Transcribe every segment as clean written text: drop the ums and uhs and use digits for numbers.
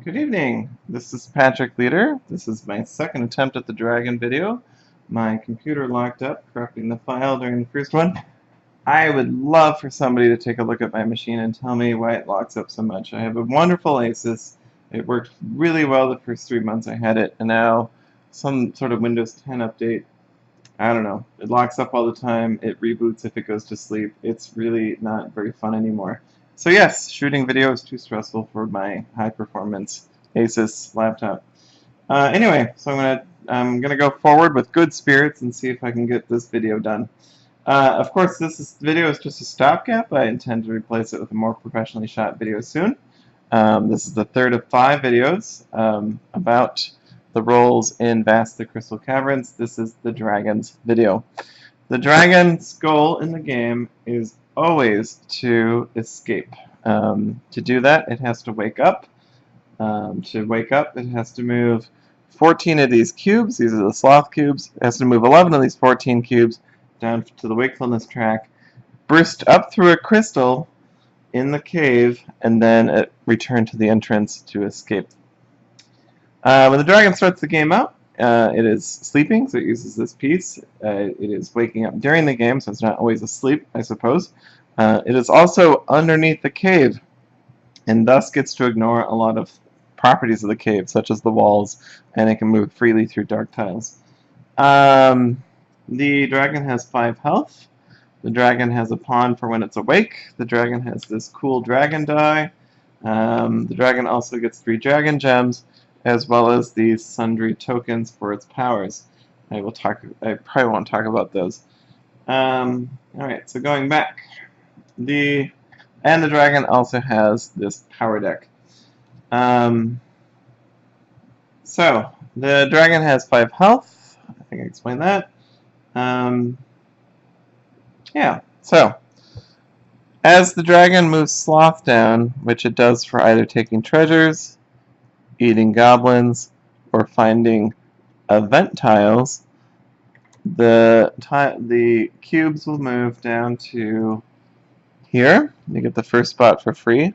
Good evening. This is Patrick Leader. This is my second attempt at the dragon video. My computer locked up, corrupting the file during the first one. I would love for somebody to take a look at my machine and tell me why it locks up so much. I have a wonderful Asus. It worked really well the first 3 months I had it, and now some sort of Windows 10 update, I don't know. It locks up all the time. It reboots if it goes to sleep. It's really not very fun anymore. So yes, shooting video is too stressful for my high-performance Asus laptop. Anyway, so I'm gonna go forward with good spirits and see if I can get this video done. Of course, video is just a stopgap. I intend to replace it with a more professionally shot video soon. This is the third of 5 videos about the roles in Vast the Crystal Caverns. This is the dragon's video. The dragon's goal in the game is always to escape. To do that, it has to wake up. To wake up, it has to move 14 of these cubes. These are the sloth cubes. It has to move 11 of these 14 cubes down to the wakefulness track, burst up through a crystal in the cave, and then return to the entrance to escape. When the dragon starts the game out, it is sleeping, so it uses this piece. It is waking up during the game, so it's not always asleep, I suppose. It is also underneath the cave, and thus gets to ignore a lot of properties of the cave, such as the walls, and it can move freely through dark tiles. The dragon has 5 health. The dragon has a pawn for when it's awake. The dragon has this cool dragon die. The dragon also gets 3 dragon gems, as well as these sundry tokens for its powers. I probably won't talk about those. Alright, so going back. The dragon also has this power deck. So, the dragon has 5 health. I think I explained that. Yeah, so, as the dragon moves Sloth down, which it does for either taking treasures, eating goblins, or finding event tiles, the cubes will move down to here. You get the first spot for free,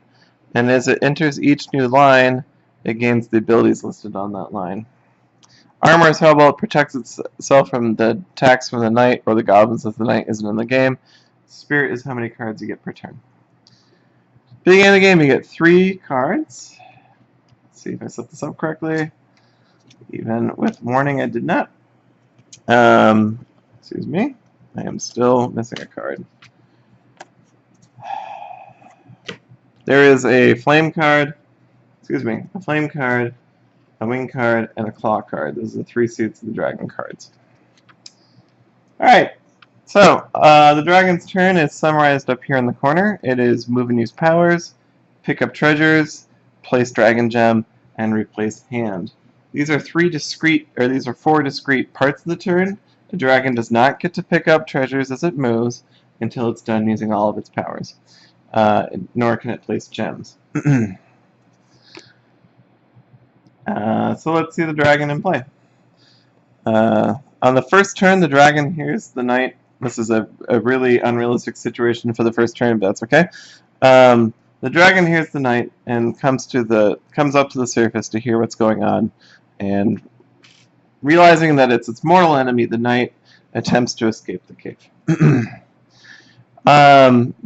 and as it enters each new line, it gains the abilities listed on that line. Armor is how well it protects itself from the attacks from the knight or the goblins if the knight isn't in the game. Spirit is how many cards you get per turn. Beginning of the game, you get 3 cards. Let's see if I set this up correctly. Even with warning, I did not. Excuse me. I am still missing a card. There is a flame card. Excuse me. A flame card, a wing card, and a claw card. Those are the 3 suits of the dragon cards. Alright, so the dragon's turn is summarized up here in the corner. It is move and use powers, pick up treasures, place dragon gem, and replace hand. These are 4 discrete parts of the turn. The dragon does not get to pick up treasures as it moves until it's done using all of its powers. Nor can it place gems. So let's see the dragon in play. On the first turn, the dragon hears the knight. This is a really unrealistic situation for the first turn, but that's okay. The dragon hears the knight and comes up to the surface to hear what's going on, and realizing that it's its mortal enemy, the knight attempts to escape the cave.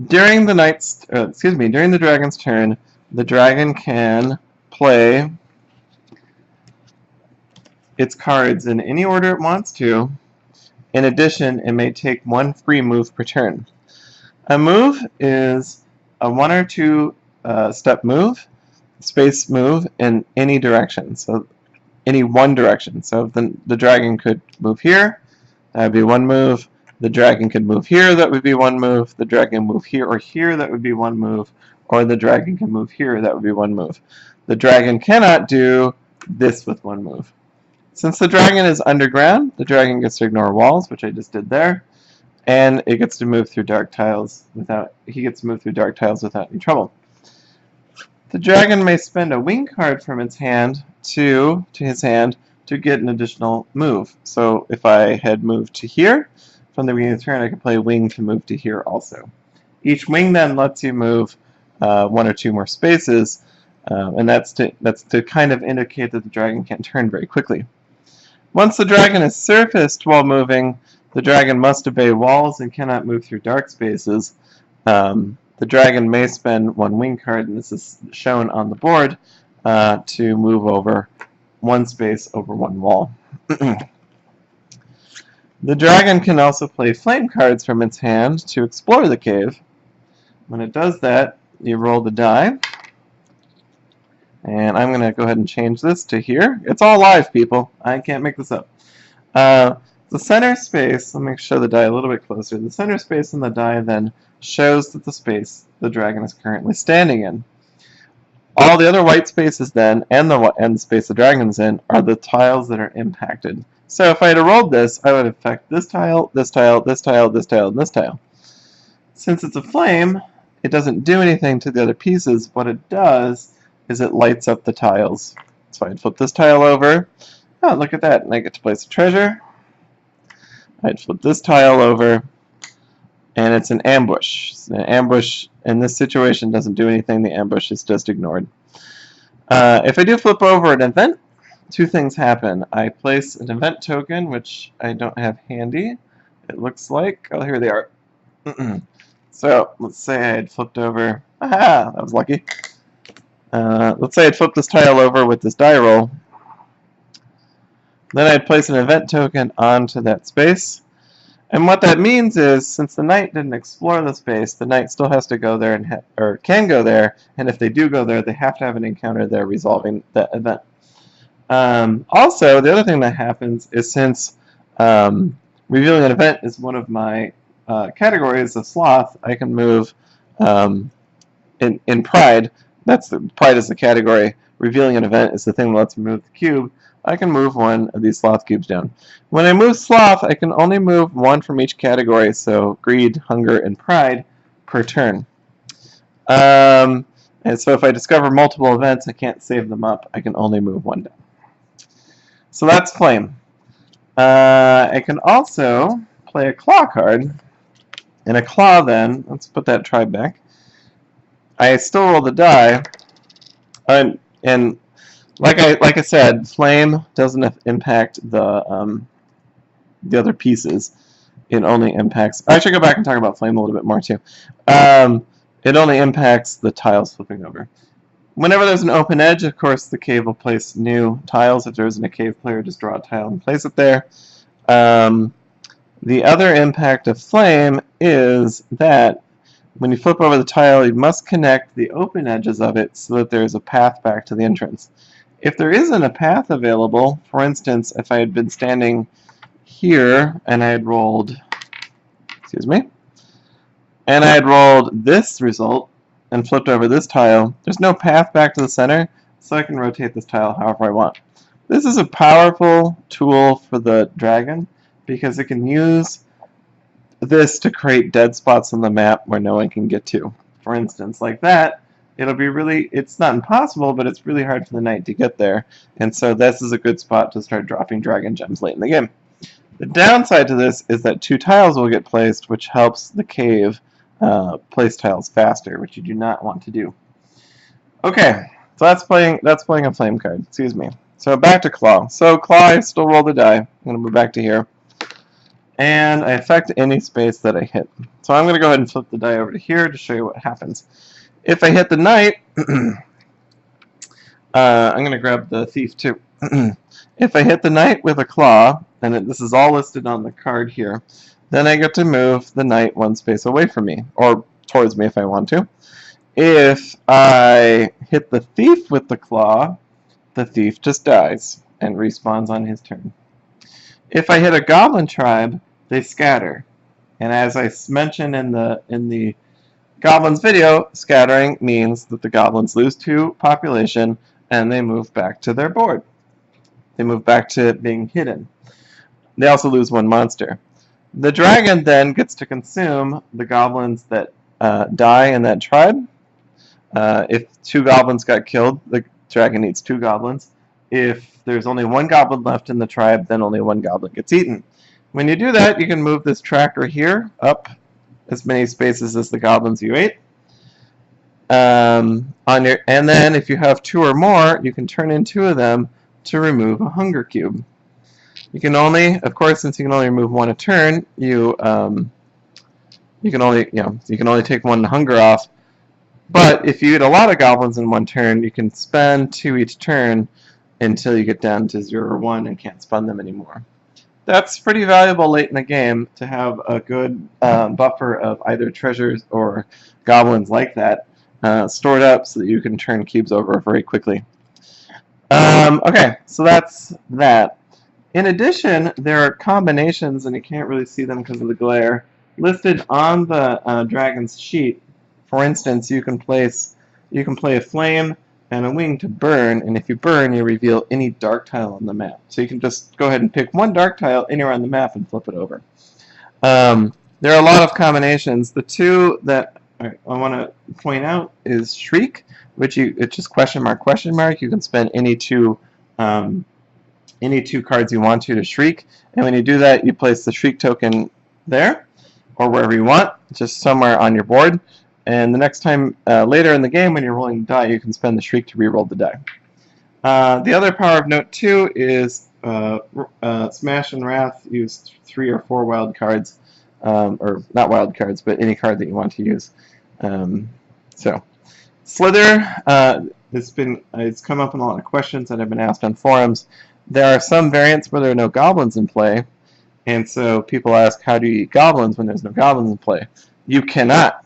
During the dragon's turn, the dragon can play its cards in any order it wants to. In addition, it may take 1 free move per turn. A move is a 1 or 2 step move, space move in any direction. So any one direction. So the dragon could move here, that would be 1 move. The dragon could move here, that would be 1 move. The dragon move here or here, that would be 1 move. Or the dragon can move here, that would be 1 move. The dragon cannot do this with 1 move. Since the dragon is underground, the dragon gets to ignore walls, which I just did there, and it gets to move through dark tiles without any trouble. The dragon may spend a wing card from its hand to his hand to get an additional move. So if I had moved to here from the beginning of the turn, I could play a wing to move to here also. Each wing then lets you move 1 or 2 more spaces, And that's to kind of indicate that the dragon can't turn very quickly. Once the dragon is surfaced while moving, the dragon must obey walls and cannot move through dark spaces. The dragon may spend one wing card, and this is shown on the board, to move over one space over one wall. The dragon can also play flame cards from its hand to explore the cave. When it does that, you roll the die. And I'm going to go ahead and change this to here. It's all live, people. I can't make this up. The center space, let me show the die a little bit closer. The center space in the die then shows that the space the dragon is currently standing in. All the other white spaces then, and the space the dragon's in, are the tiles that are impacted. So if I had rolled this, I would affect this tile, this tile, this tile, this tile, and this tile. Since it's a flame, it doesn't do anything to the other pieces. What it does is it lights up the tiles. So I'd flip this tile over. Oh, look at that, and I get to place a treasure. I'd flip this tile over, and it's an ambush. An ambush in this situation doesn't do anything. The ambush is just ignored. If I do flip over an event, two things happen. I place an event token, which I don't have handy. It looks like, oh, here they are. So let's say I had flipped over. Aha, that was lucky. Let's say I'd flip this tile over with this die roll. Then I'd place an event token onto that space. And what that means is, since the knight didn't explore the space, the knight still has to go there and or can go there. And if they do go there, they have to have an encounter there resolving that event. Also, the other thing that happens is, since revealing an event is one of my categories of sloth, I can move in pride. Pride is the category. Revealing an event is the thing that lets me move the cube. I can move one of these sloth cubes down. When I move sloth, I can only move one from each category, so greed, hunger, and pride per turn. And so if I discover multiple events, I can't save them up. I can only move one down. So that's flame. I can also play a claw card. And a claw then, let's put that tribe back. I still roll the die, and like I said, flame doesn't impact the other pieces. It only impacts. I should go back and talk about flame a little bit more too. It only impacts the tiles flipping over. Whenever there's an open edge, of course, the cave will place new tiles. If there isn't a cave player, just draw a tile and place it there. The other impact of flame is that when you flip over the tile, you must connect the open edges of it so that there's a path back to the entrance. If there isn't a path available, for instance, if I had been standing here and I had rolled, and I had rolled this result and flipped over this tile, there's no path back to the center, so I can rotate this tile however I want. This is a powerful tool for the dragon because it can use this to create dead spots on the map where no one can get to. For instance, like that, it'll be it's not impossible, but it's really hard for the knight to get there. And so this is a good spot to start dropping dragon gems late in the game. The downside to this is that two tiles will get placed, which helps the cave place tiles faster, which you do not want to do. Okay, so that's playing a flame card. Excuse me. So back to claw. So claw, I still roll the die. I'm going to move back to here. And I affect any space that I hit. So I'm going to go ahead and flip the die over to here to show you what happens. If I hit the knight, I'm going to grab the thief too. If I hit the knight with a claw, and this is all listed on the card here, then I get to move the knight one space away from me, or towards me if I want to. If I hit the thief with the claw, the thief just dies and respawns on his turn. If I hit a goblin tribe, they scatter. And as I mentioned in the goblins video, scattering means that the goblins lose 2 population and they move back to their board. They move back to being hidden. They also lose 1 monster. The dragon then gets to consume the goblins that die in that tribe. If 2 goblins got killed, the dragon eats 2 goblins. If there's only 1 goblin left in the tribe, then only 1 goblin gets eaten. When you do that, you can move this tracker here up as many spaces as the goblins you ate. And then if you have 2 or more, you can turn in 2 of them to remove a hunger cube. You can only, of course, since you can only remove 1 a turn, you can only take 1 hunger off. But if you eat a lot of goblins in 1 turn, you can spend 2 each turn until you get down to 0 or 1 and can't spend them anymore. That's pretty valuable late in the game to have a good buffer of either treasures or goblins like that stored up so that you can turn cubes over very quickly. Okay, so that's that. In addition, there are combinations, and you can't really see them because of the glare, listed on the dragon's sheet. For instance, you can play a flame and a wing to burn, and if you burn, you reveal any dark tile on the map. So you can just go ahead and pick 1 dark tile anywhere on the map and flip it over. There are a lot of combinations. The 2 that I want to point out is Shriek, which it's just question mark. You can spend any two cards you want to Shriek, and when you do that, you place the Shriek token there or wherever you want, just somewhere on your board. And the next time later in the game when you're rolling the die, you can spend the Shriek to reroll the die. The other power of note 2 is Smash and Wrath use 3 or 4 wild cards, or not wild cards, but any card that you want to use. So Slither, it's come up in a lot of questions that have been asked on forums. There are some variants where there are no goblins in play, and so people ask, how do you eat goblins when there's no goblins in play? You cannot.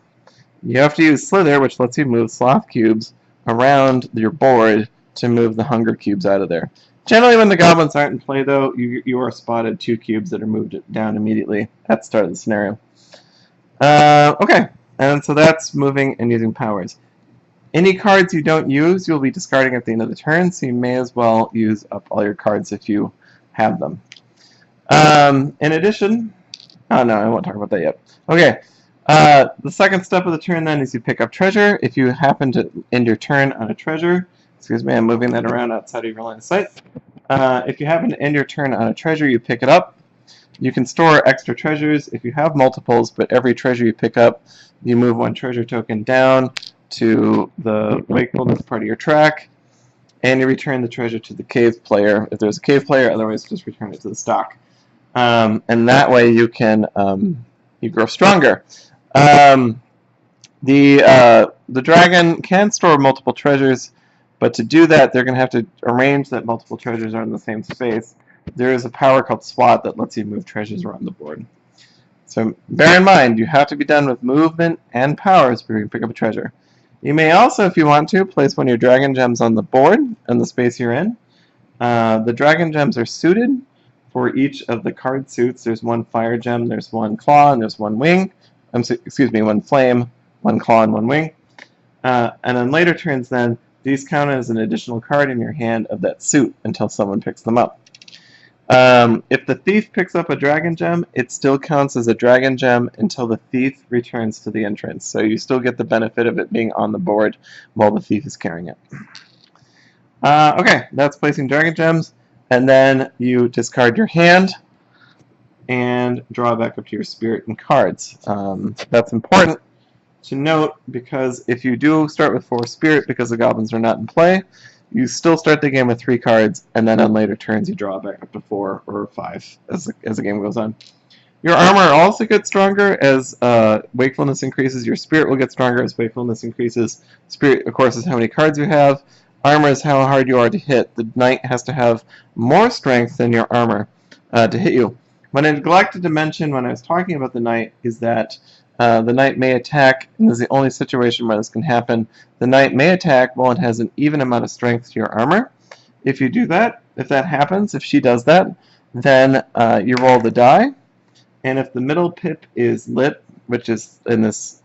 You have to use Slither, which lets you move sloth cubes around your board to move the hunger cubes out of there. Generally, when the goblins aren't in play, though, you are spotted 2 cubes that are moved down immediately at the start of the scenario. Okay, and so that's moving and using powers. Any cards you don't use, you'll be discarding at the end of the turn, so you may as well use up all your cards if you have them. In addition, oh no, I won't talk about that yet. Okay. The second step of the turn then is you pick up treasure. If you happen to end your turn on a treasure, excuse me, I'm moving that around outside of your line of sight. If you happen to end your turn on a treasure, you pick it up. You can store extra treasures if you have multiples, but every treasure you pick up, you move 1 treasure token down to the wakefulness part of your track, and you return the treasure to the cave player if there's a cave player, otherwise just return it to the stock. And that way you can you grow stronger. The dragon can store multiple treasures, but to do that, they're going to have to arrange that multiple treasures are in the same space. There is a power called SWAT that lets you move treasures around the board. So bear in mind, you have to be done with movement and powers before you can pick up a treasure. You may also, if you want to, place 1 of your dragon gems on the board in the space you're in. The dragon gems are suited for each of the card suits. There's 1 fire gem, there's 1 claw, and there's 1 wing. Excuse me, 1 flame, 1 claw, and 1 wing. And on later turns then, these count as an additional card in your hand of that suit until someone picks them up. If the thief picks up a dragon gem, it still counts as a dragon gem until the thief returns to the entrance. So you still get the benefit of it being on the board while the thief is carrying it. Okay, that's placing dragon gems. And then you discard your hand and draw back up to your spirit and cards. That's important to note because if you do start with 4 spirit because the goblins are not in play, you still start the game with 3 cards, and then on later turns you draw back up to 4 or 5 as the game goes on. Your armor also gets stronger as wakefulness increases. Your spirit will get stronger as wakefulness increases. Spirit, of course, is how many cards you have. Armor is how hard you are to hit. The knight has to have more strength than your armor to hit you. What I neglected to mention when I was talking about the knight is that the knight may attack, and this is the only situation where this can happen. The knight may attack while it has an even amount of strength to your armor. If you do that, if that happens, if she does that, then you roll the die, and if the middle pip is lit, which is in this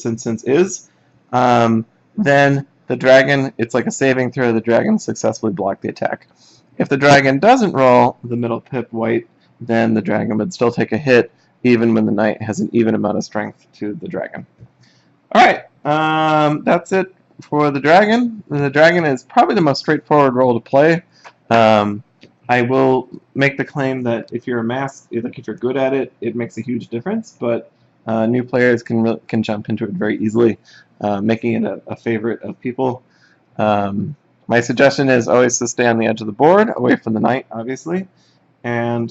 instance is, then the dragon, it's like a saving throw, the dragon successfully blocked the attack. If the dragon doesn't roll the middle pip white, then the dragon would still take a hit, even when the knight has an even amount of strength to the dragon. Alright, that's it for the dragon. The dragon is probably the most straightforward role to play. I will make the claim that if you're a like if you're good at it, it makes a huge difference, but new players can jump into it very easily. making it a favorite of people. My suggestion is always to stay on the edge of the board, away from the knight, obviously, and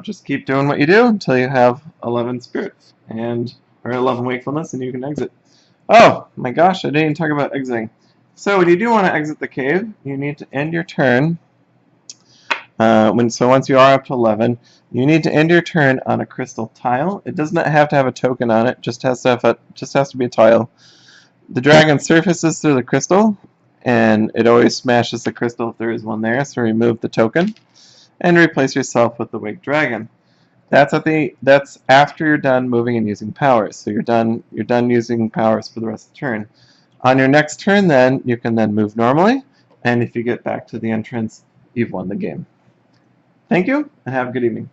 just keep doing what you do until you have 11 spirits or 11 wakefulness, and you can exit. Oh my gosh, I didn't even talk about exiting. So when you do want to exit the cave, you need to end your turn. So once you are up to 11, you need to end your turn on a crystal tile. It does not have to have a token on it; just has to be a tile. The dragon surfaces through the crystal, and it always smashes the crystal if there is one there. So remove the token, and replace yourself with the wake dragon. That's after you're done moving and using powers. So you're done using powers for the rest of the turn. On your next turn, then you can then move normally, and if you get back to the entrance, you've won the game. Thank you, and have a good evening.